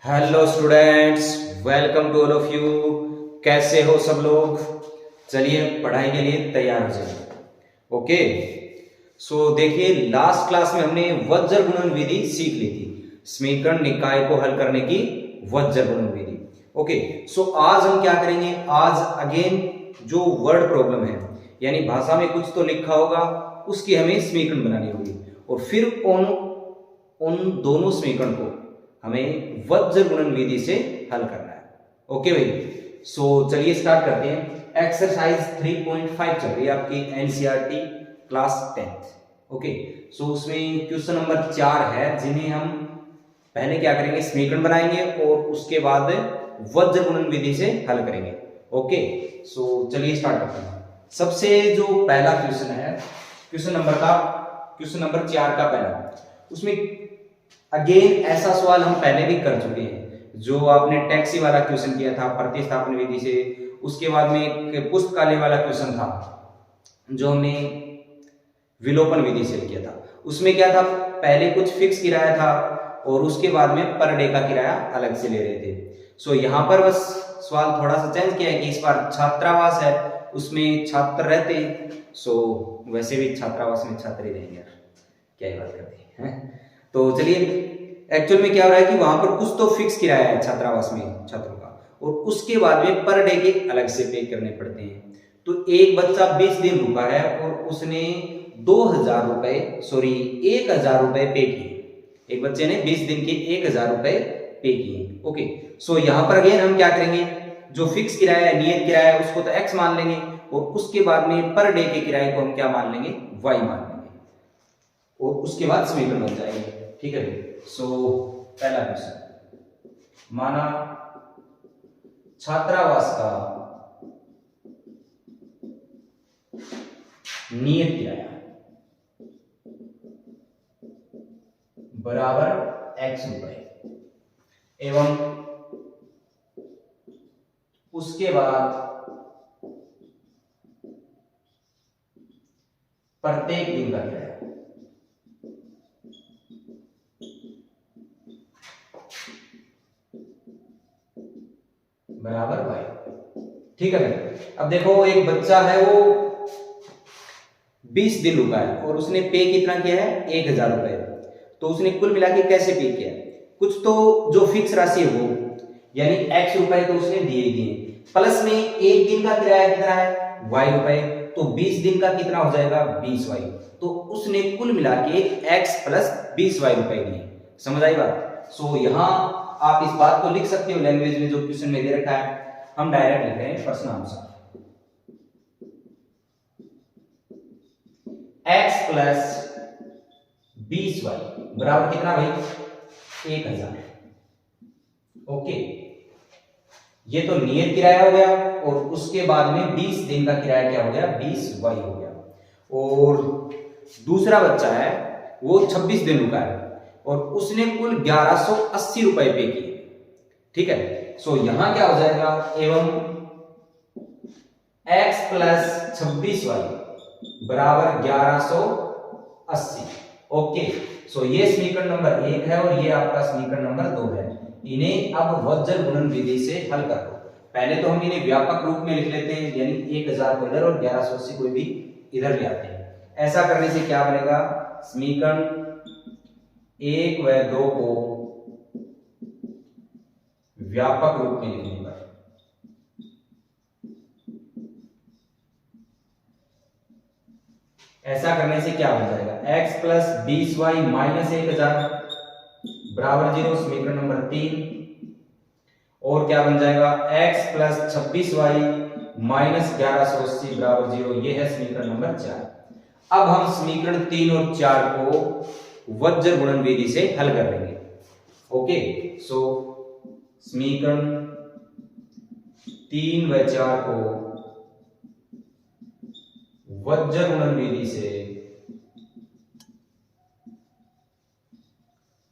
Hello students, welcome to all of you. कैसे हो सब लोग? चलिए पढ़ाई के लिए तैयार हो जाइए। ओके, सो देखिए, लास्ट क्लास में हमने वज्र गुणन विधि सीख ली थी, समीकरण निकाय को हल करने की वज्र गुणन विधि। ओके, सो आज हम क्या करेंगे? आज अगेन जो वर्ड प्रॉब्लम है, यानी भाषा में कुछ तो लिखा होगा, उसकी हमें समीकरण बनानी होगी और फिर उन दोनों समीकरण को हमें वज्र गुणन विधि से हल करना है। ओके भाई, सो चलिए स्टार्ट करते हैं। एक्सरसाइज 3.5 चल रही है आपकी एनसीईआरटी क्लास 10th। ओके, सो उसमें क्वेश्चन नंबर 4 है, जिन्हें हम पहले क्या करेंगे, समीकरण बनाएंगे और उसके बाद वज्र गुणन विधि से हल करेंगे। ओके, सो चलिए स्टार्ट करते हैं। सबसे जो पहला क्वेश्चन है, क्वेश्चन नंबर 4 का पहला, उसमें अगेन ऐसा सवाल हम पहले भी कर चुके हैं, जो आपने टैक्सी वाला क्वेश्चन किया था प्रतिस्थापन विधि से। उसके बाद में एक पुस्तकालय वाला क्वेश्चन था जो हमने विलोपन विधि से किया था। उसमें क्या था, पहले कुछ फिक्स किराया था और उसके बाद में पर डे का किराया अलग से ले रहे थे। सो यहाँ पर बस सवाल थोड़ा सा चेंज किया है कि इस बार छात्रावास है, उसमें छात्र रहते। सो वैसे भी छात्रावास में छात्र ही रहेंगे यार, क्या ही बात करते हैं। तो चलिए, एक्चुअल में क्या हो रहा है कि वहां पर कुछ तो फिक्स किराया है छात्रावास में छात्रों का, और उसके बाद में पर डे के अलग से पे करने पड़ते हैं। तो एक बच्चा 20 दिन रुका है और उसने 2000 रुपए 1000 रुपए पे किए। एक बच्चे ने 20 दिन के 1000 रुपए पे किए। ओके, सो यहां पर अगेन हम क्या करेंगे, जो फिक्स किराया है, नियत किराया है, उसको तो एक्स मान लेंगे और उसके बाद में पर डे के किराए को हम क्या मान लेंगे, वाई मान लेंगे और उसके बाद समीकरण बन जाएंगे। ठीक है, सो पहला क्वेश्चन, माना छात्रावास का नियत किराया बराबर x रुपए एवं उसके बाद प्रत्येक दिन का किराया बराबर y। ठीक है, अब देखो, एक बच्चा है वो 20 दिन रुका है और उसने पे कितना किया है, 1000 रुपए। तो उसने कुल मिला के कैसे पे किया है, कुछ तो जो फिक्स राशि है वो, यानी x रुपए तो उसने दिए ही दिए, प्लस में एक दिन का किराया कितना है, y रुपए। तो 20 दिन का कितना हो जाएगा, 20y। तो उसने कुल मिला के x प्लस 20y रुपए दिए। समझ आई बात? सो यहां आप इस बात को लिख सकते हो लैंग्वेज में जो क्वेश्चन में दे रखा है, हम डायरेक्ट लिख रहे हैं प्रश्नानुसार। x प्लस 20y बराबर कितना भाई, 1000। ओके, ये तो नियत किराया हो गया और उसके बाद में 20 दिन का किराया क्या हो गया, 20y हो गया। और दूसरा बच्चा है वो 26 दिन रुका है और उसने कुल 1180 रुपए पे किए। ठीक है, सो यहां क्या हो जाएगा, एवं x प्लस 26y बराबर 1180। ओके, सो ये समीकरण नंबर 1 है और ये आपका समीकरण नंबर 2 है। इन्हें अब वज्र गुणन विधि से हल कर दो। पहले तो हम इन्हें व्यापक रूप में लिख लेते हैं, यानी 1000 को इधर और 1180 को भी इधर ले आते हैं। ऐसा करने से क्या बनेगा, समीकरण 1 व 2 को व्यापक रूप में लिखने पर ऐसा करने से क्या बन जाएगा, x प्लस 20y माइनस 1000 बराबर 0, समीकरण नंबर 3। और क्या बन जाएगा, x प्लस 26y माइनस 1180 बराबर 0, ये है समीकरण नंबर 4। अब हम समीकरण 3 और 4 को वज्र गुणन विधि से हल कर लेंगे। ओके, सो समीकरण 3 व 4 को वज्र गुणन विधि से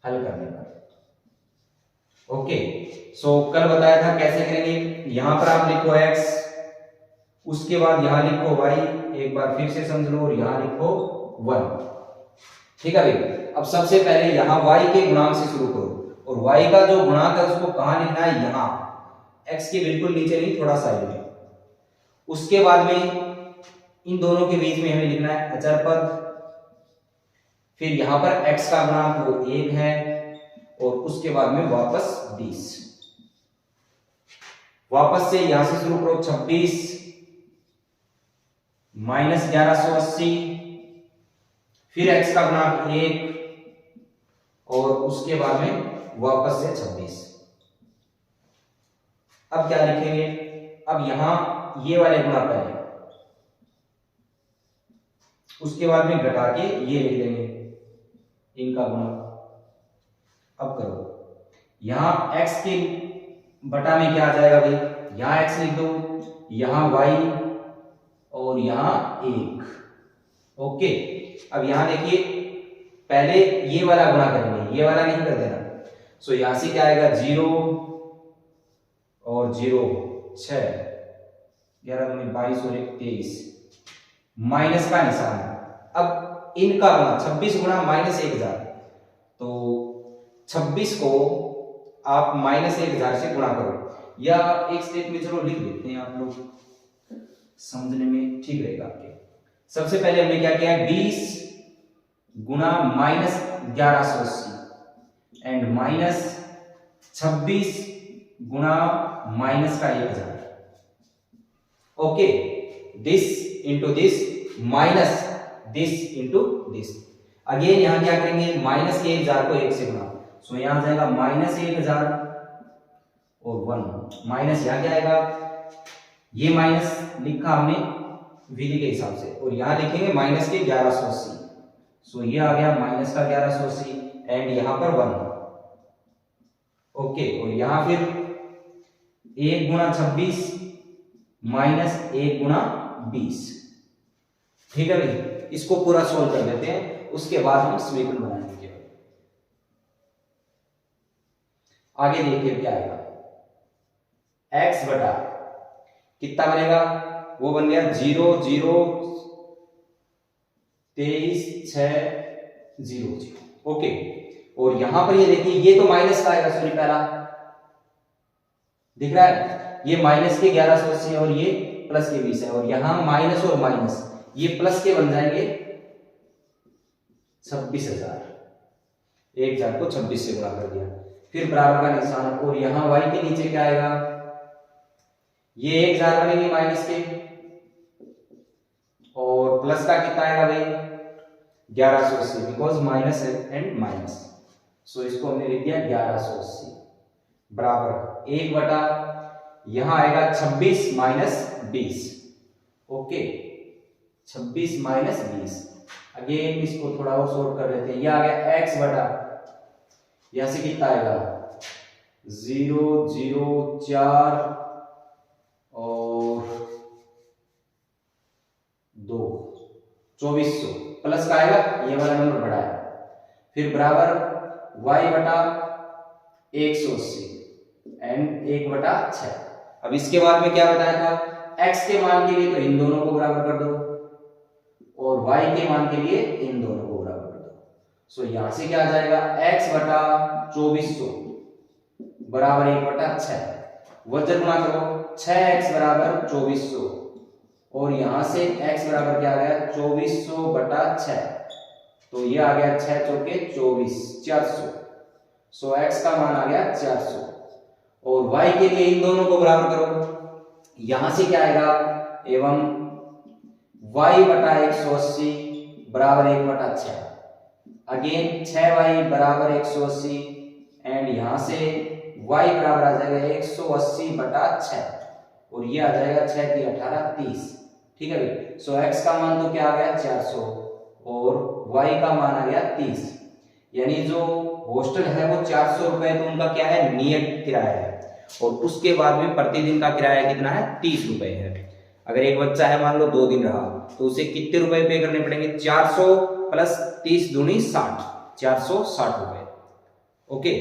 हल करने पर। ओके, सो कल बताया था कैसे करेंगे। यहां पर आप लिखो x, उसके बाद यहां लिखो y, एक बार फिर से समझ लो, और यहां लिखो 1। ठीक है भाई, अब सबसे पहले यहां y के गुणांक से शुरू करो। और y का जो गुणांक है उसको कहां लिखना है, यहां x के बिल्कुल नीचे नहीं, थोड़ा साइड में। उसके बाद में इन दोनों के बीच में हमें लिखना है अचर पद। फिर यहां पर x का गुणांक वो 1 है और उसके बाद में वापस 20। वापस से यहां से शुरू करो, 26 माइनस 1180, फिर x का गुणांक 1 और उसके बाद में वापस से 26। अब क्या लिखेंगे, अब यहां ये वाले गुणा पहले, उसके बाद में घटा के ये लिख देंगे इनका गुणा। अब करो, यहां x के बटा में क्या आ जाएगा भाई, यहां x लिख दो, यहां y और यहां 1। ओके, अब यहां देखिए पहले ये वाला गुणा करेंगे, ये वाला नहीं कर देना। सो यहां से क्या आएगा, 0 और 0 6, 11 दूनी 22 और 1 23, माइनस का निशान। अब इनका गुणा 26 गुणा माइनस 1000, तो 26 को आप माइनस 1000 से गुणा करो, या एक स्टेप में चलो लिख देते हैं, आप लोग समझने में ठीक रहेगा आपके। सबसे पहले हमने क्या किया है, 20 गुणा माइनस 1180 एंड माइनस 26 गुणा माइनस का 1000। Okay, this into this minus this into this. Again यहां क्या करेंगे, माइनस के 1000 को 1 से गुणा, सो यहां आ जाएगा माइनस 1000 और 1 माइनस, यहां क्या आएगा, ये माइनस लिखा हमने विधि के हिसाब से, और यहां लिखेंगे माइनस के 1180, सो ये आ गया माइनस का 1180 एंड यहां पर 1। ओके, और यहां फिर 1 गुणा 26 माइनस 1 गुणा 20। ठीक है भाई, इसको पूरा सोल्व कर देते हैं, उसके बाद हम समीकरण बनाएंगे। आगे देखिए क्या आएगा, x बटा कितना बनेगा, वो बन गया 0 0 23 6 0 0। ओके, और यहां पर ये देखिए, ये तो माइनस का आएगा, सॉरी पहला दिख रहा है, ये माइनस के 1180 और ये प्लस के 20 है, और यहां माइनस और माइनस ये प्लस के बन जाएंगे 26000, 1000 को 26 से गुणा कर दिया, फिर बराबर का निशान, और यहां y के नीचे क्या आएगा, ये 1000 बनेंगे माइनस के, और प्लस का कितना आएगा भाई 1180, बिकॉज माइनस एंड माइनस, सो इसको हमने लिख दिया 1180 बराबर 1 बटा, यहां आएगा 26 माइनस 20। Okay, 26 minus 20। अगेन इसको थोड़ा और सॉर्ट कर लेते हैं, यह आ गया x बटा, यहां से कितना आएगा 0 0 4 और 2 2400, प्लस का आएगा, ये वाला नंबर बड़ा है, फिर बराबर y बटा 180 एंड 1 बटा 6। अब इसके बाद में क्या बताया था, x के मान के लिए तो इन दोनों को बराबर कर दो, और y के मान के लिए इन दोनों को बराबर कर दो, सो यहां से क्या आ जाएगा, x बटा 2400 बराबर 1 बटा 6, वजन गुणा करो, 6x बराबर 2400, और यहां से x बराबर क्या आ गया 2400 बटा 6, तो ये आ गया 6 चौके 24 400, सो x का मान आ गया 400, और y के लिए इन दोनों को बराबर करो, यहां से क्या आएगा, एवं y बटा 180 बराबर 1 बटा 6, अगेन 6y बराबर 180 एंड यहां से y बराबर आ जाएगा 180 बटा 6, और ये आ जाएगा 6 की 18 30। ठीक है भाई, सो x का मान तो क्या आ गया 400 और y का मान आ गया 30, यानी जो हॉस्टल है वो 400 रुपए, तो उनका क्या है नियत किराया है, और उसके बाद में प्रतिदिन का किराया कितना है 30 रुपए है। अगर एक बच्चा है मान लो 2 दिन रहा, तो उसे कितने रुपए पे करने पड़ेंगे, 400 प्लस 30 दूनी 60, 460 रुपए। ओके,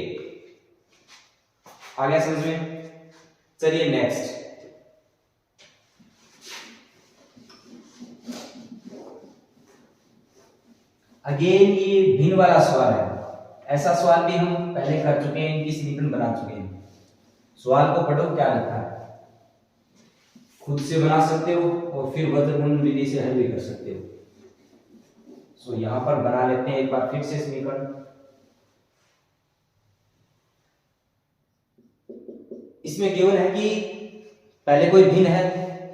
आ गया समझ में। चलिए नेक्स्ट, अगेन ये भिन्न वाला सवाल है, ऐसा सवाल भी हम पहले कर चुके हैं, इनकी समीकरण बना चुके हैं। सवाल को पढ़ो क्या लिखा है, खुद से बना सकते हो और फिर वर्गमूल विधि से हल भी कर सकते हो। सो यहां पर बना लेते हैं एक बार फिर से समीकरण। इसमें गिवन है कि पहले कोई भिन्न है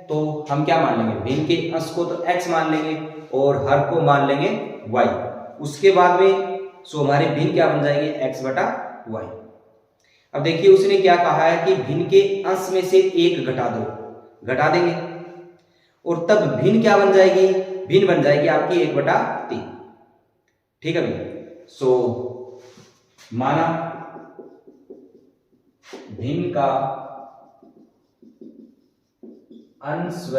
तो हम क्या मान लेंगे, भिन्न के अंश को तो x मान लेंगे और हर को मान लेंगे y। उसके बाद में सो हमारी भिन्न क्या बन जाएगी, x बटा y। अब देखिए उसने क्या कहा है कि भिन्न के अंश में से एक घटा दो, घटा देंगे और तब भिन्न क्या बन जाएगी, भिन्न बन जाएगी आपकी 1/3। ठीक है भाई। सो माना भिन्न का अंश व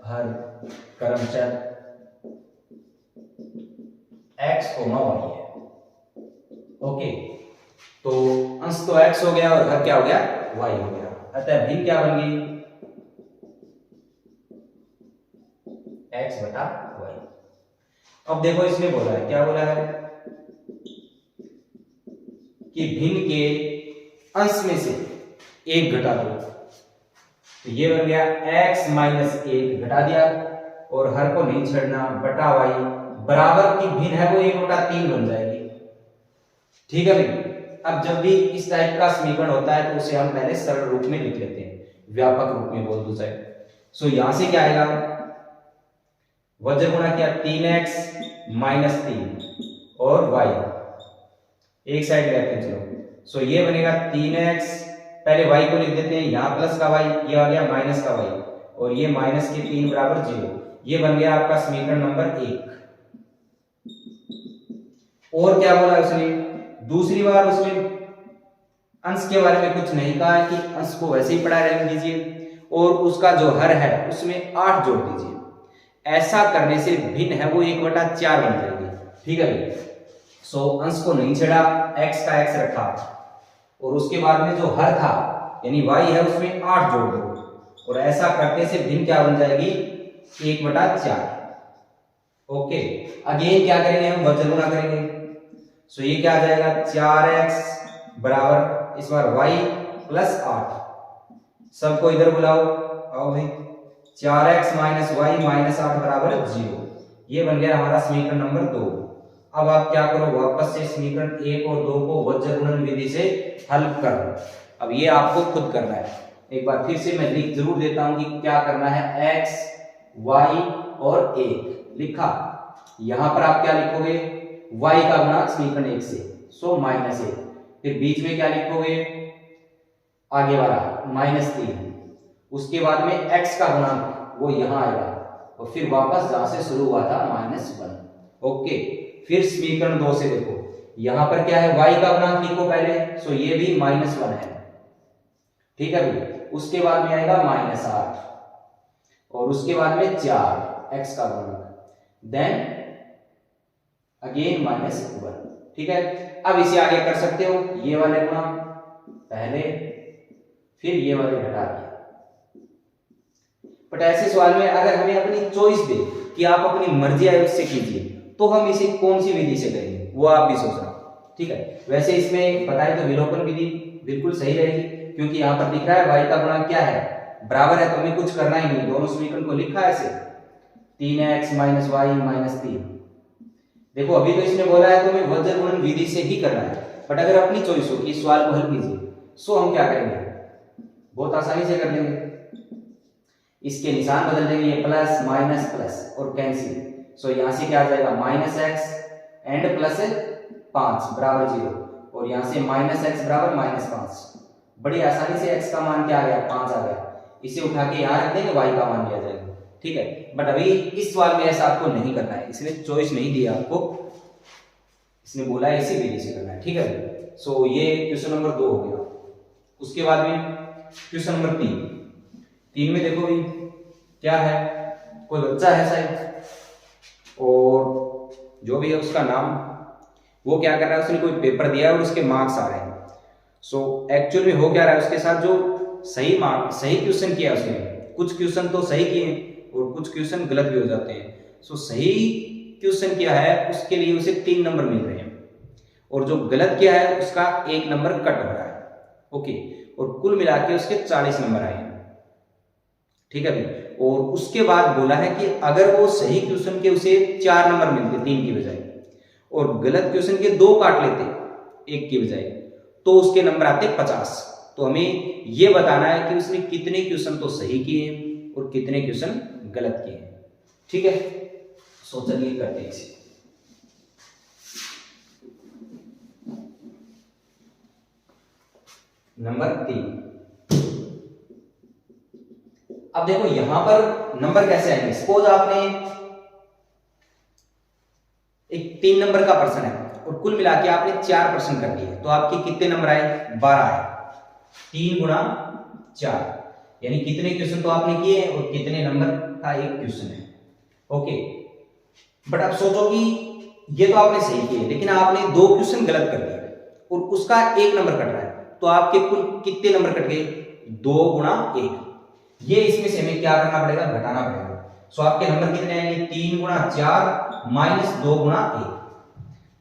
हर क्रमशः x, y है। ओके, तो अंश तो x हो गया और हर क्या हो गया, y हो गया। अतः भिन्न क्या बन गई, x बटा y। अब देखो इसने बोला है, क्या बोला है कि भिन्न के अंश में से एक घटा दो, तो ये बन गया x माइनस 1 घटा दिया और हर को नहीं छेड़ना, बटा y बराबर की भिन्न है वो 1/3 बन जाएगी। ठीक है भाई। अब जब भी इस टाइप का समीकरण होता है तो उसे हम पहले सरल रूप में लिख लेते हैं, व्यापक रूप में बोल दो चाहे। सो यहां से क्या आएगा, वज्र गुणा किया 3x माइनस 3 और y एक साइड लेते हैं। चलो सो ये बनेगा 3x, पहले y को लिख देते हैं, यहां प्लस का y, ये आ गया माइनस का y और ये माइनस के 3 बराबर 0। ये बन गया आपका समीकरण नंबर 1। और क्या बोला उसने, दूसरी बार उसने अंश के बारे में कुछ नहीं कहा है कि अंश को वैसे ही पढ़ा रहने दीजिए और उसका जो हर है उसमें 8 जोड़ दीजिए। ऐसा करने से भिन्न है वो 1/4 बन जाएगी। ठीक है भाई। सो अंश को नहीं छेड़ा, x का x रखा और उसके बाद में जो हर था यानी y है उसमें 8 जोड़ दो और ऐसा करने से भिन्न क्या बन जाएगी, 1/4। ओके, अगेन क्या करेंगे हम, वज्र गुणा करेंगे। सो ये क्या आ जाएगा, 4x बराबर इस बार y प्लस 8। सबको इधर बुलाओ, आओ भाई। 4x माइनस y माइनस 8 बराबर 0। ये बन गया हमारा समीकरण नंबर 2। अब आप क्या करो, वापस से समीकरण 1 और 2 को वज्र गुणन विधि से हल कर लो। अब ये आपको खुद करना है। एक बार फिर से मैं लिख जरूर देता हूं कि क्या करना है, x y और 1 लिखा। यहां पर आप क्या लिखोगे, y का गुणांक समीकरण 1 से, सो माइनस 1। फिर बीच में क्या लिखोगे, आगे वाला -3। उसके बाद में x का गुणांक वो यहां आएगा और फिर वापस जहां से शुरू हुआ था -1। ओके, फिर समीकरण 2 से देखो, यहां पर क्या है, y का गुणांक लिखो पहले। सो ये भी -1 है। ठीक है भाई। उसके बाद में आएगा -8 और उसके बाद में 4 x का गुणांक, देन अगेन -1। ठीक है। अब इसे आगे कर सकते हो, ये वाले गुणा पहले फिर ये वाले घटा दिया। बट ऐसे सवाल में अगर हमें अपनी चॉइस दे कि आप अपनी मर्जी है उससे कीजिए, तो हम इसे कौन सी विधि से करेंगे वो आप भी सोचना। ठीक है। वैसे इसमें बताए तो विलोपन विधि बिल्कुल सही रहेगी, क्योंकि यहाँ पर दिख रहा है y का गुणांक क्या है, बराबर है, तो हमें कुछ करना ही नहीं, दोनों समीकरण को लिखा है ऐसे 3x माइनस y माइनस 3। देखो अभी तो इसने बोला है तो हमें वज्र गुणन विधि से ही करना है, बट अगर अपनी चॉइस हो कि इस सवाल को हल कीजिए, सो हम क्या करेंगे, बहुत आसानी से कर लेंगे। इसके निशान बदल देंगे, ये प्लस माइनस प्लस और कैंसिल। सो यहां से क्या आ जाएगा, -x एंड प्लस 5 बराबर 0 और यहां से -x बराबर -5। बड़ी आसानी से x का मान क्या आ गया, 5 आ गया। इसे उठा के यहां रख देंगे, y का मान लिया जाएगा। ठीक है। बट अभी इस सवाल में ऐसा आपको नहीं करना है, इसने चॉइस नहीं दिया आपको, इसने बोला है इसी विधि से करना है। ठीक है। सो ये क्वेश्चन नंबर 2 हो गया। उसके बाद में क्वेश्चन नंबर 3 में देखो भी क्या है, कोई बच्चा है शायद और जो भी है उसका नाम, वो क्या कर रहा है, उसने कोई पेपर दिया है और उसके मार्क्स आ रहे हैं। सो एक्चुअल में हो क्या रहा है, उसके साथ जो सही क्वेश्चन किया उसने, कुछ क्वेश्चन तो सही किए और कुछ क्वेश्चन गलत भी हो जाते हैं। सो सही क्वेश्चन किया है उसके लिए उसे 3 नंबर मिल रहे हैं और जो गलत किया है उसका 1 नंबर कट हो रहा है। ओके, और कुल मिला के उसके 40 नंबर आए हैं। ठीक है भाई। और उसके बाद बोला है कि अगर वो सही क्वेश्चन के उसे 4 नंबर मिलते 3 की बजाय, और गलत क्वेश्चन के 2 काट लेते 1 की बजाय, तो उसके नंबर आते 50। तो हमें ये बताना है कि उसने कितने क्वेश्चन तो सही किए और कितने क्वेश्चन गलत किए। ठीक है, सो चलिए करते हैं इसे। नंबर 3। अब देखो यहां पर नंबर कैसे आएंगे। सपोज आपने एक 3 नंबर का पर्सन है और कुल मिला के आपने 4 पर्सन कर दिए, तो आपके कितने नंबर आए? 12 आए। 3 गुणा 4, यानी कितने क्वेश्चन तो आपने किए और कितने नंबर का एक क्वेश्चन है। ओके, बट अब सोचो कि ये तो आपने सही किए, लेकिन आपने 2 क्वेश्चन गलत कर दिए और उसका 1 नंबर कट रहा है, तो आपके कुल कितने नंबर कट गए? 2 गुणा 1। ये इसमें से हमें क्या करना पड़ेगा? घटाना पड़ेगा। सो आपके नंबर कितने आएंगे? 3 गुणा 4 माइनस 2 गुणा 1।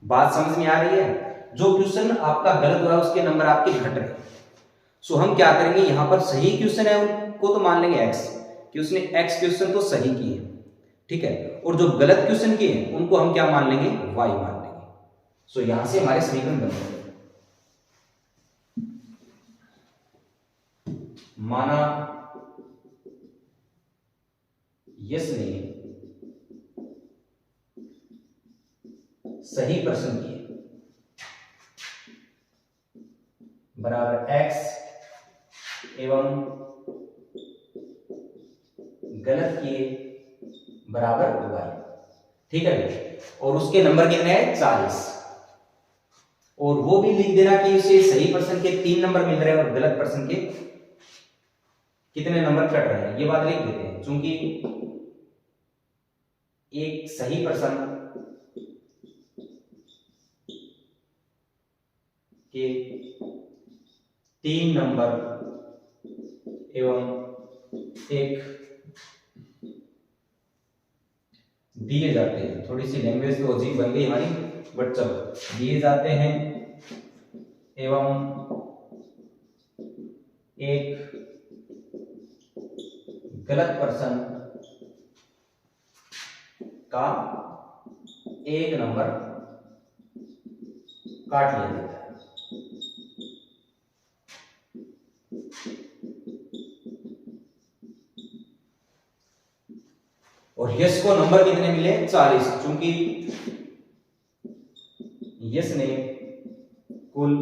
बात समझ में आ रही है? जो क्वेश्चन आपका गलत हुआ है उसके नंबर आपके घट रहे हैं। सो हम क्या करेंगे, यहां पर सही क्वेश्चन है उनको तो मान लेंगे x, कि उसने x क्वेश्चन तो सही किए। ठीक है, और जो गलत क्वेश्चन किए उनको हम क्या मान लेंगे? y मान लेंगे। सो यहां से हमारे समीकरण बन गए। माना यस ने सही प्रश्न किए बराबर x एवं गलत किए बराबर y। ठीक है, और उसके नंबर कितने हैं? 40। और वो भी लिख देना कि उसे सही पर्सन के 3 नंबर मिल रहे हैं और गलत पर्सन के कितने नंबर कट रहे हैं। ये बात लिख देते हैं, क्योंकि एक सही पर्सन के 3 नंबर एवं एक दिए जाते हैं। थोड़ी सी लैंग्वेज तो अजीब बन गई हमारी, बट चलो, दिए जाते हैं एवं एक गलत पर्सन का 1 नंबर काट लिया जाता है। और यस को नंबर कितने मिले? 40, क्योंकि यस ने कुल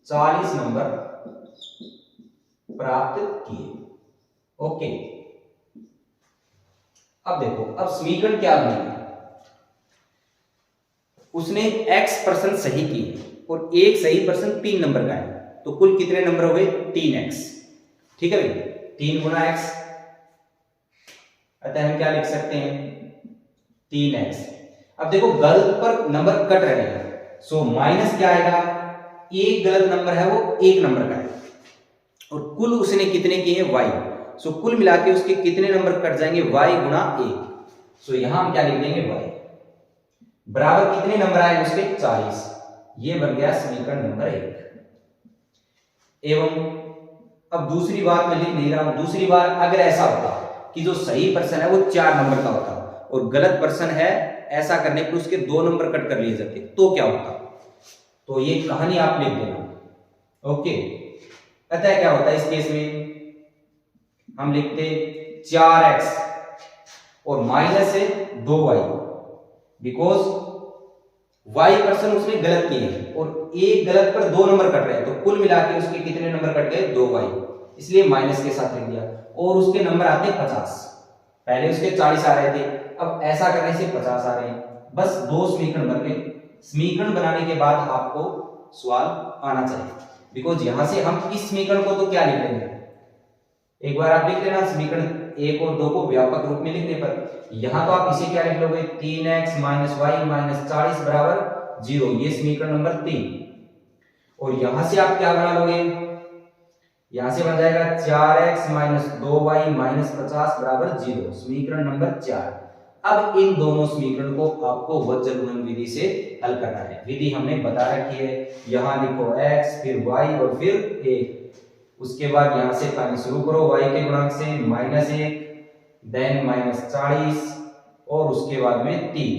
40 नंबर प्राप्त किए। ओके, अब देखो, अब समीकरण क्या बनेगा? उसने x पर्सन सही किए और एक सही पर्सन 3 नंबर का है, तो कुल कितने नंबर हो गए? 3x। ठीक है भाई, 3 गुणा x, अतः हम क्या लिख सकते हैं? 3x। अब देखो गलत पर नंबर कट रहे हैं, सो माइनस क्या आएगा? एक गलत नंबर है वो 1 नंबर का है, और कुल उसने कितने किए हैं? y। सो कुल मिला के उसके कितने नंबर कट जाएंगे? y गुणा 1। सो यहां हम क्या लिख देंगे? y बराबर कितने नंबर आए उसके? 40। ये बन गया समीकरण नंबर 1। एवं अब दूसरी बात मैं लिख नहीं रहा हूं। दूसरी बार अगर ऐसा होता कि जो सही पर्सन है वो 4 नंबर का होता और गलत पर्सन है, ऐसा करने पर उसके 2 नंबर कट कर लिए जाते, तो क्या होता? तो ये कहानी आप लिख देना। ओके, अतः क्या होता है इस केस में? हम लिखते 4x और माइनस है 2y, बिकॉज y पर्सन उसने गलत किए हैं और एक गलत पर 2 नंबर कट रहे हैं, तो कुल मिला के उसके कितने नंबर कट गए? 2y, इसलिए माइनस के साथ लिख दिया। और उसके नंबर आते 50। पहले उसके 40 आ रहे थे, अब ऐसा करने से 50 आ रहे हैं। बस 2 समीकरण बन गए। समीकरण बनाने के बाद आपको सवाल आना चाहिए, बिकॉज यहां से हम इस समीकरण को तो क्या लिख लेंगे? एक बार आप लिख लेना समीकरण 1 और 2 को व्यापक रूप में लिखने पर। यहां तो आप इसे क्या लिख लोगे? 3x माइनस वाई माइनस 40 बराबर 0। ये समीकरण नंबर 3। और यहां से आप क्या बना लोगे? यहां से बन जाएगा 4x माइनस 2y माइनस 50 बराबर 0, समीकरण नंबर 4। अब इन दोनों समीकरण को आपको वज्र गुणन विधि से हल करना है। विधि हमने बता रखी है, यहां लिखो x फिर y और फिर 1, उसके बाद यहां से पानी शुरू करो y के गुणांक से -1 देन -40 और उसके बाद में 3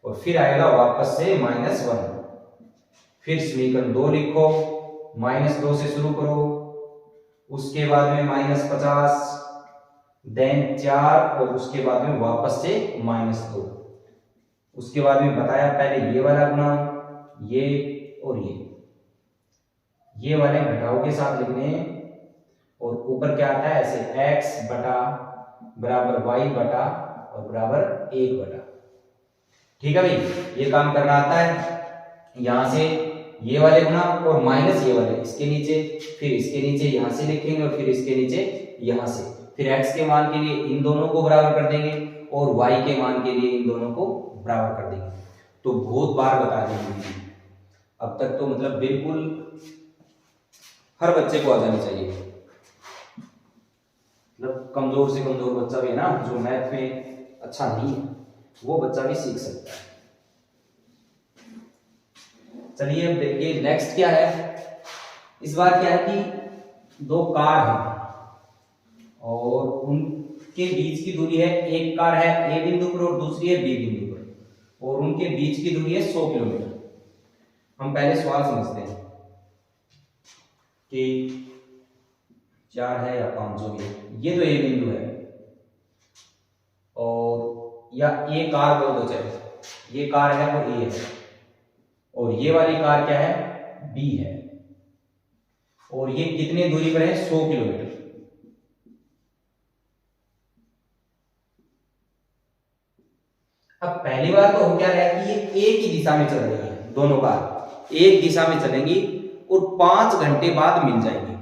और फिर आएगा वापस से -1, फिर समीकरण 2 लिखो, -2 से शुरू करो, उसके बाद में -50 देन 4 और उसके बाद में वापस से -2, उसके बाद में बताया पहले ये वाला गुना, ये और ये वाले घटाओ के साथ लिखने और ऊपर क्या आता है ऐसे x बटा बराबर y बटा और बराबर 1 बटा। ठीक है भाई, ये काम करना आता है। यहां से ये वाले गुना और माइनस ये वाले इसके नीचे, फिर इसके नीचे यहां से लिखेंगे और फिर इसके नीचे यहां से, फिर x के मान के लिए इन दोनों को बराबर कर देंगे और y के मान के लिए इन दोनों को बराबर कर देंगे। तो बहुत बार बता देंगे, अब तक तो मतलब बिल्कुल हर बच्चे को आ जानी चाहिए, मतलब कमजोर से कमजोर बच्चा भी है ना, जो मैथ में अच्छा नहीं है, वो बच्चा भी सीख सकता है। चलिए अब देखिए नेक्स्ट क्या है। इस बार क्या है कि दो कार हैं और उनके बीच की दूरी है, एक कार है ए बिंदु पर और दूसरी है बी बिंदु पर और उनके बीच की दूरी है 100 किलोमीटर। हम पहले सवाल समझते हैं कि 4 है या 5 जो भी, ये तो ए बिंदु है और या ए कार बोल दो, चाहे ये कार है वो ए है और ये वाली कार क्या है बी है और ये कितने दूरी पर है 100 किलोमीटर। अब पहली बार तो हो क्या रहा है कि ये एक ही दिशा में चल रही है, दोनों कार एक दिशा में चलेंगी और 5 घंटे बाद मिल जाएंगी।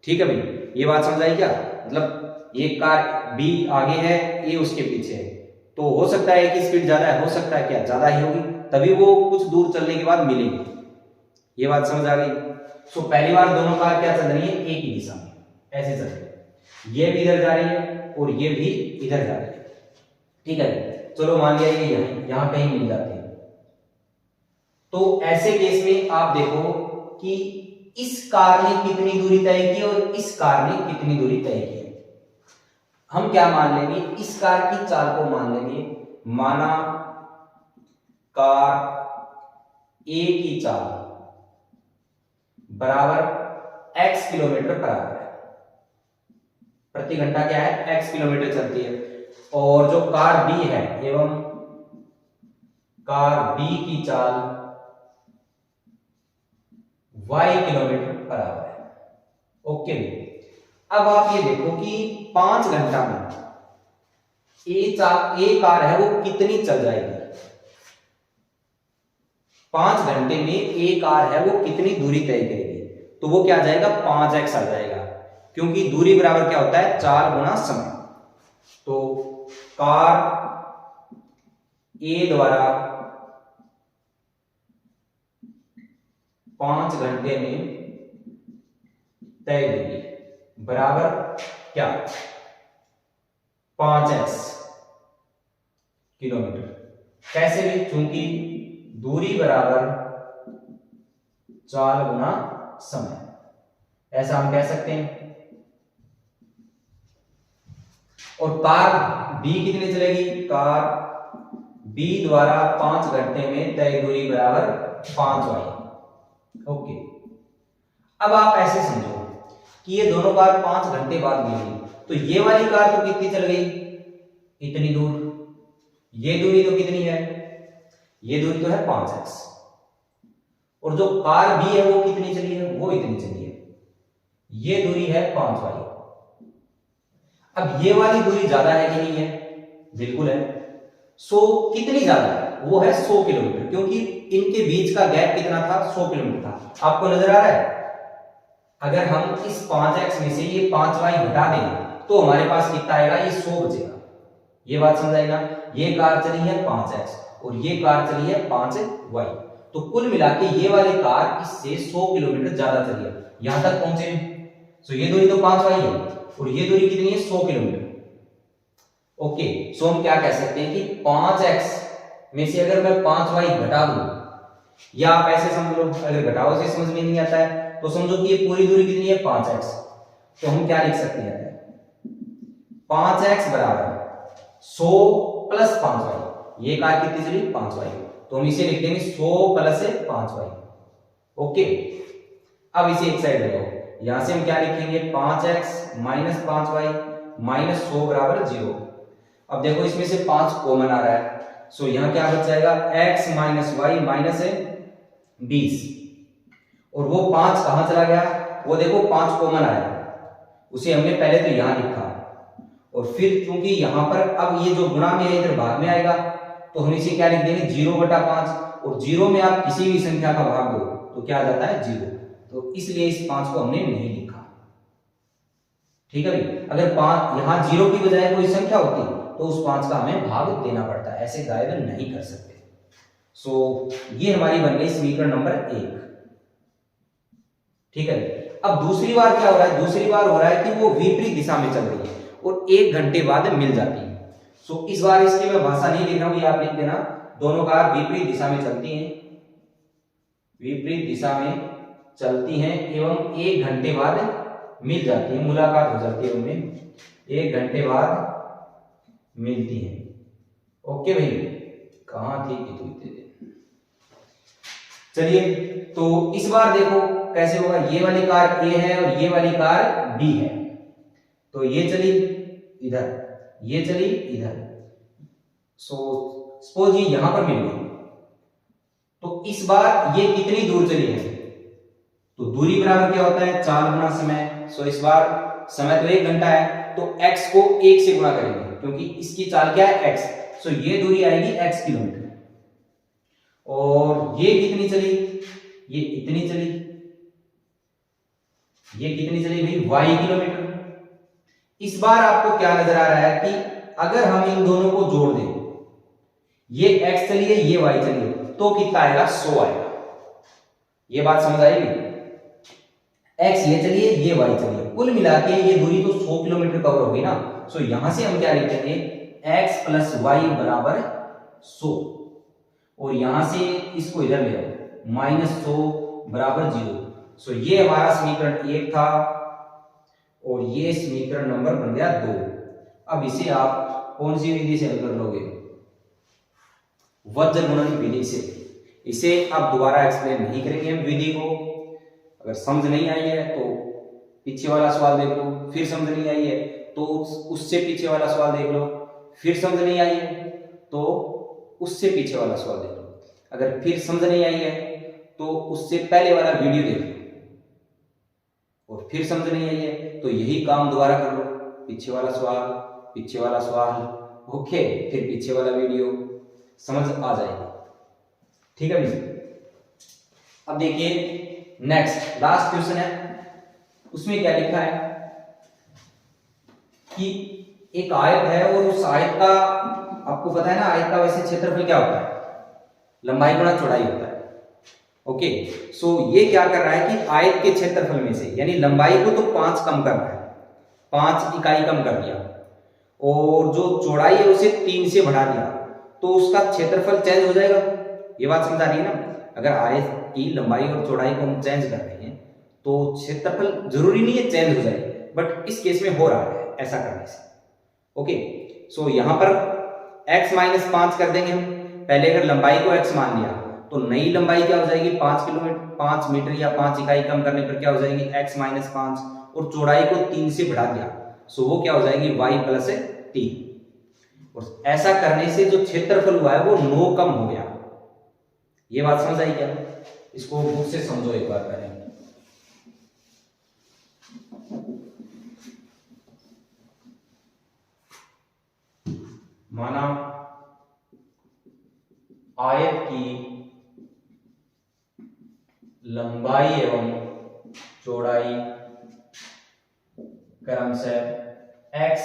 ठीक है भाई, ये बात समझ आई क्या? मतलब एक कार बी आगे है, ए उसके पीछे है, तो हो सकता है कि स्पीड ज्यादा है, हो सकता है क्या ज्यादा ही होगी, तभी वो कुछ दूर चलने के बाद मिलेंगे। ये बात समझ आ गई? तो पहली बार दोनों कार क्या चल रही है एक ही दिशा में, ऐसे चल रही है, ये भी इधर जा रही है और ये भी इधर जा रही है। ठीक है, चलो मान लिया ये यहां कहीं मिल जाती है। तो ऐसे केस में आप देखो कि इस कार ने कितनी दूरी तय की और इस कार ने कितनी दूरी तय की। हम क्या मान लेंगे, इस कार की चाल को मान लेंगे, माना कार ए की चाल बराबर x किलोमीटर पर आवर है, प्रति घंटा क्या है x किलोमीटर चलती है, और जो कार B है एवं कार B की चाल y किलोमीटर पर आवर है। ओके, अब आप ये देखो कि 5 घंटा में ए कार है वो कितनी चल जाएगी, 5 घंटे में ए कार है वो कितनी दूरी तय करेगी, तो वो क्या आ जाएगा 5x आ जाएगा, क्योंकि दूरी बराबर क्या होता है 4 गुना समय। तो कार ए द्वारा 5 घंटे में तय दूरी बराबर क्या 5x किलोमीटर। कैसे भी, चूंकि दूरी बराबर 4 गुना समय, ऐसा हम कह सकते हैं। और कार B कितनी चलेगी, कार B द्वारा 5 घंटे में तय दूरी बराबर 5y। ओके, अब आप ऐसे समझो कि ये दोनों कार 5 घंटे बाद मिलेंगी, तो ये वाली कार तो कितनी चल गई, इतनी दूर, ये दूरी तो कितनी है, ये दूरी तो है 5x, और जो कार B है वो कितनी चली है, वो इतनी चली है, ये दूरी है 5y। अब ये वाली दूरी ज्यादा है कि नहीं है, बिल्कुल है। सो कितनी ज्यादा है, वो है 100 किलोमीटर, क्योंकि इनके बीच का गैप कितना था 100 किलोमीटर था। आपको नजर आ रहा है, अगर हम इस 5x में से ये 5y घटा दें तो हमारे पास कितना आएगा, ये 100 बचेगा। ये बात समझ आएगा, ये कार चली है 5x और ये कार चली है 5y, तो कुल मिला के ये वाली कार इससे 100 किलोमीटर ज्यादा चली है, यहां तक पहुंचे। सो ये दूरी तो 5y है और ये दूरी कितनी है 100 किलोमीटर। ओके, सो हम क्या कह सकते हैं कि 5x में से अगर मैं 5y घटा दूं, या आप ऐसे समझ लो, अगर घटाओ से समझ में नहीं आता है तो समझो कि ये पूरी दूरी कितनी है 5x, तो हम क्या लिख सकते हैं 5x बराबर 100 प्लस 5y, ये कार कितनी चली 5y, तो हम इसे लिख देंगे 100 प्लस 5y। ओके, अब इसे एक साइड लगाओ, यहां से हम क्या लिखेंगे 5x माइनस 5y माइनस 100 बराबर 0। अब देखो इसमें से 5 कॉमन आ रहा है, सो यहां क्या बच जाएगा x माइनस वाई माइनस 20, और वो 5 कहां चला गया, वो देखो 5 कॉमन आया, उसे हमने पहले तो यहां लिखा, और फिर क्योंकि यहां पर अब ये जो गुणा में है इधर भाग में आएगा, तो हम इसे क्या लिख देंगे 0/5, और 0 में आप किसी भी संख्या का भाग दो तो क्या आ जाता है 0, तो इसलिए इस 5 को हमने नहीं लिखा। ठीक है भाई, अगर 5 यहां 0 की बजाय कोई संख्या होती तो उस 5 का हमें भाग देना पड़ता है, ऐसे गायब नहीं कर सकते। सो ये हमारी बन गई समीकरण नंबर 1। ठीक है, अब दूसरी बार क्या हो रहा है, दूसरी बार हो रहा है कि वो विपरीत दिशा में चल रही है और 1 घंटे बाद मिल जाती है। सो इस बार इसकी मैं भाषा नहीं लिख रहा हूं, ये आप लिख देना, दोनों कार विपरीत दिशा में चलती हैं, विपरीत दिशा में चलती हैं एवं 1 घंटे बाद मिल जाती है, मुलाकात हो जाती है उनमें, 1 घंटे बाद मिलती है। ओके भाई, कहां थी कि तुम, चलिए तो इस बार देखो कैसे होगा, ये वाली कार ए है और ये वाली कार बी है, तो ये चली इधर, ये चली इधर, सो सपोज ये यहां पर मिल गई, तो इस बार ये कितनी दूर चली है, तो दूरी बराबर क्या होता है 4 गुना समय, सो इस बार समय तो 1 घंटा है, तो x को 1 से गुणा करेंगे क्योंकि इसकी चाल क्या है x, सो ये दूरी आएगी x किलोमीटर, और ये कितनी चली, ये इतनी चली, ये कितनी चली भाई y किलोमीटर। इस बार आपको क्या नजर आ रहा है कि अगर हम इन दोनों को जोड़ दें, ये x चली है ये y चली है, तो कितना आएगा 100 आएगा, ये बात समझ आएगी, x ये चलिए ये y चलिए, कुल मिला के ये दूरी तो 100 किलोमीटर कवर होगी ना, सो यहां से हम क्या लिखेंगे x प्लस वाई बराबर 100, और यहां से इसको इधर ले आओ माइनस 100 बराबर 0, सो ये हमारा समीकरण 1 था और ये समीकरण नंबर बन गया 2। अब इसे आप कौन सी विधि से हल कर लोगे, वज्र गुणन विधि से। इसे आप दोबारा एक्सप्लेन नहीं करेंगे हम विधि को, अगर समझ नहीं आई है तो पीछे वाला सवाल देख लो, फिर समझ नहीं आई है तो उससे पीछे वाला सवाल देख लो, फिर समझ नहीं आई है तो उससे पीछे वाला सवाल देख लो, अगर फिर समझ नहीं आई है तो उससे पहले वाला वीडियो देख लो, और फिर समझ नहीं आई है तो यही काम दोबारा कर लो, पीछे वाला सवाल, पीछे वाला सवाल, ओके, फिर पीछे वाला वीडियो, समझ आ जाएगी। ठीक है भैया, अब देखिए नेक्स्ट लास्ट क्वेश्चन है, उसमें क्या लिखा है कि एक आयत है और उस आयत का, आपको पता है ना आयत का वैसे क्षेत्रफल क्या होता है, लंबाई गुणा चौड़ाई होता है। ओके, सो ये क्या कर रहा है कि आयत के क्षेत्रफल में से, यानी लंबाई को तो 5 कम कर रहा है, 5 इकाई कम कर दिया, और जो चौड़ाई है उसे 3 से बढ़ा दिया, तो उसका क्षेत्रफल चेंज हो जाएगा। ये बात समझ आ रही है ना, अगर आयत की लंबाई और चौड़ाई को हम चेंज कर रहे हैं तो क्षेत्रफल जरूरी नहीं है चेंज हो जाए, बट इस केस में हो रहा है ऐसा करने से। ओके, सो यहां पर x माइनस 5 कर देंगे हम, पहले अगर लंबाई को x मान लिया तो नई लंबाई क्या हो जाएगी 5 किलोमीटर, 5 मीटर या 5 इकाई कम करने पर क्या हो जाएगी x माइनस 5, और चौड़ाई को 3 से बढ़ा दिया, सो वो क्या हो जाएगी y प्लस 3, और ऐसा करने से जो क्षेत्रफल हुआ है वो 9 कम हो गया। ये बात समझ आई क्या, इसको बुक से समझो एक बार पहले। माना आयत की लंबाई एवं चौड़ाई क्रमशः x,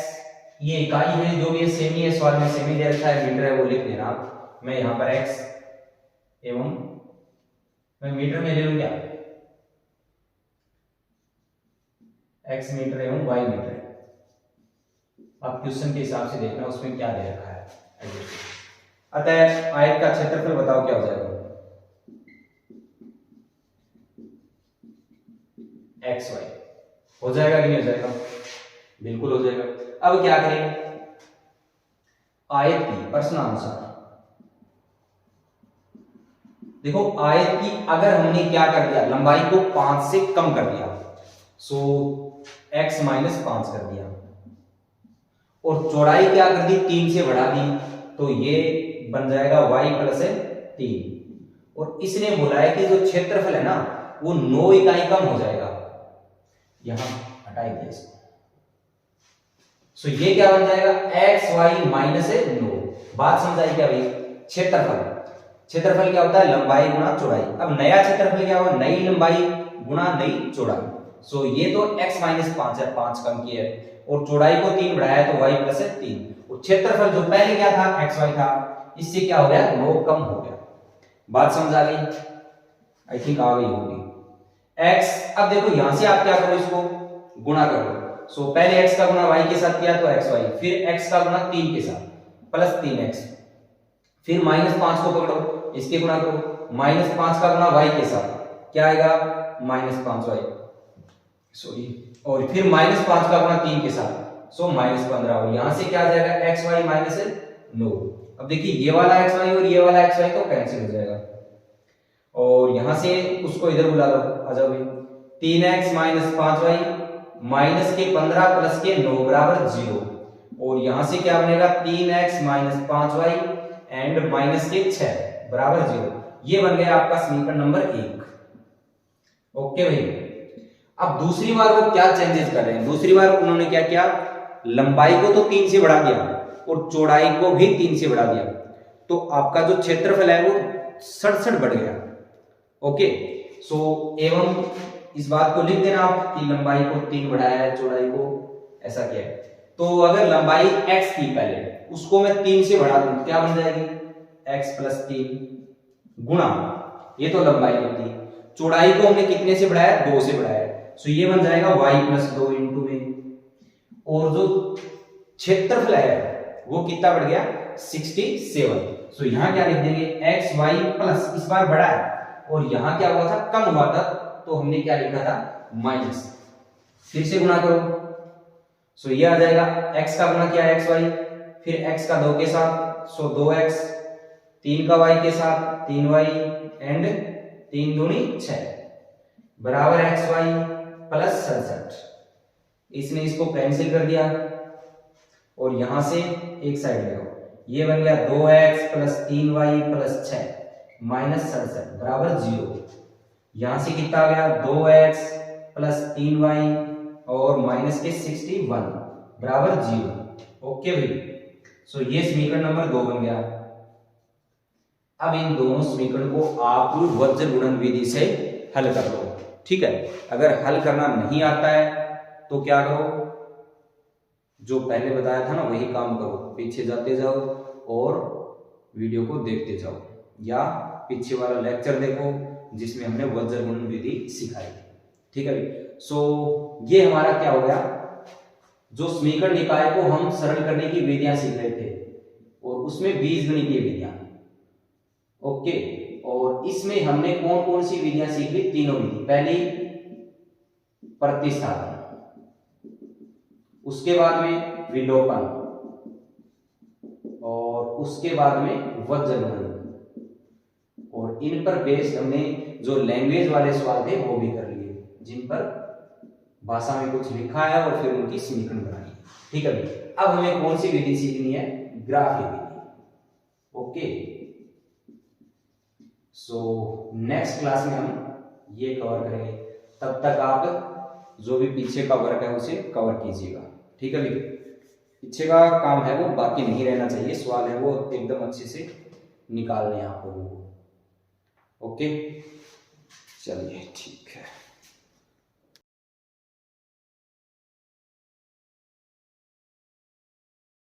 ये इकाई है जो भी सेमी है, सवाल में सेमी दे रखा है, मीटर है वो लिख देना आप, मैं यहां पर x एवं मैं मीटर में ले लूं क्या, x मीटर एवं y मीटर, आप क्वेश्चन के हिसाब से देखना उसमें क्या दे रखा है। अतः आयत का क्षेत्रफल बताओ क्या हो जाएगा, एक्स वाई हो जाएगा कि नहीं हो जाएगा, बिल्कुल हो जाएगा। अब क्या करें, आयत की प्रश्नानुसार देखो, आयत की अगर हमने क्या कर दिया, लंबाई को 5 से कम कर दिया, सो x माइनस 5 कर दिया, और चौड़ाई क्या कर दी, 3 से बढ़ा दी, तो ये बन जाएगा y प्लस 3। और इसने बोला है कि जो क्षेत्रफल है ना वो 9 इकाई कम हो जाएगा, यहां हटाई दिया इसको, सो ये क्या बन जाएगा, एक्स वाई माइनस 9। बात समझाई क्या भाई, क्षेत्रफल, क्षेत्रफल क्या होता है, लंबाई गुणा चौड़ाई। अब नया क्षेत्रफल क्या होगा, नई लंबाई गुणा नई चौड़ाई। सो ये तो x माइनस 5 है, 5 कम की है, और चौड़ाई को 3 बढ़ाया तो y प्लस 3। और क्षेत्रफल जो पहले क्या था, xy था, इससे क्या हो गया, 9 कम हो गया। बात समझ आ गई, आई थिंक आ गई होगी। x, अब देखो यहां से आप क्या करो, इसको गुणा करो। सो पहले x का गुणा y के साथ किया तो xy, फिर x का गुणा 3 के साथ प्लस 3x, फिर माइनस 5 को पकड़ो, इसके गुणा करो, माइनस 5 का गुणा y के साथ क्या आएगा, माइनस 5y, सॉरी, और फिर माइनस 5 का गुणा 3 के साथ, सो माइनस 15। और यहां से क्या आ जाएगा, एक्स वाई माइनस 9। अब देखिए ये वाला एक्स वाई और ये वाला एक्स वाई तो कैंसिल हो जाएगा, और यहां से उसको इधर बुला लो, आ जाओ भाई, 3x माइनस 5y माइनस के 15 प्लस के 9 बराबर 0। और यहां से क्या बनेगा, 3x minus 5y and minus के 6 बराबर 0। ये बन गया आपका समीकरण नंबर 1। ओके भाई, अब दूसरी बार वो क्या चेंजेस कर रहे हैं, दूसरी बार उन्होंने क्या किया, लंबाई को तो 3 से बढ़ा दिया और चौड़ाई को भी 3 से बढ़ा दिया, तो आपका जो क्षेत्रफल है वो 67 बढ़ गया। ओके, सो एवं इस बात को लिख देना आप कि लंबाई को 3 बढ़ाया है, चौड़ाई को ऐसा किया है। तो अगर लंबाई x थी पहले, उसको मैं 3 से बढ़ा दूं, क्या बन जाएगी, x प्लस 3 गुणा, ये तो लंबाई होती, चौड़ाई को हमने कितने से बढ़ाया, 2 से बढ़ाया, सो ये बन जाएगा y प्लस 2 इंटू में, और जो क्षेत्रफल है वो कितना बढ़ गया, 67। सो यहां क्या लिख देंगे, x y प्लस, इस बार बढ़ा है, और यहां क्या हुआ था, कम हुआ था, तो हमने क्या लिखा था, माइनस, फिर से गुणा करो, सो ये आ जाएगा, x का गुणा किया x y, फिर x का 2 के साथ, सो 2x, 3 का y के साथ 3y एंड 3 दूनी 6 बराबर xy प्लस 67। इसने इसको कैंसिल कर दिया, और यहां से एक साइड ले आओ, ये बन गया 2x plus 3y plus 6 minus 67 बराबर 0। यहां से कितना आ गया, 2x प्लस 3y और माइनस के 61 बराबर 0। ओके भाई, सो ये समीकरण नंबर 2 बन गया। अब इन दोनों समीकरण को आप वज्र गुणन विधि से हल कर लो, ठीक है। अगर हल करना नहीं आता है तो क्या करो, जो पहले बताया था ना वही काम करो, पीछे जाते जाओ और वीडियो को देखते जाओ, या पीछे वाला लेक्चर देखो जिसमें हमने वज्र गुणन विधि सिखाई, ठीक है भाई। सो ये हमारा क्या हो गया, जो समीकरण निकाय को हम सरल करने की विधियां सीख रहे थे, और उसमें बीजगणितीय विधियां, ओके। और इसमें हमने कौन कौन सी विधियां सीख ली, तीनों विधि। पहली प्रतिस्थापन, उसके बाद में विलोपन, और उसके बाद में वज्र गुणन, और इन पर बेस्ड हमने जो लैंग्वेज वाले सवाल थे वो भी कर लिए, जिन पर भाषा में कुछ लिखा है और फिर उनकी समीकरण बनाई, ठीक है भाई। अब हमें कौन सी विधि सीखनी है, ग्राफीय विधि, ओके। सो नेक्स्ट क्लास में हम ये कवर करेंगे, तब तक आप जो भी पीछे का वर्क है उसे कवर कीजिएगा, ठीक है भाई। पीछे का काम है वो बाकी नहीं रहना चाहिए, सवाल है वो एकदम अच्छे से निकालने हैं आप लोगों को, ओके। चलिए ठीक है।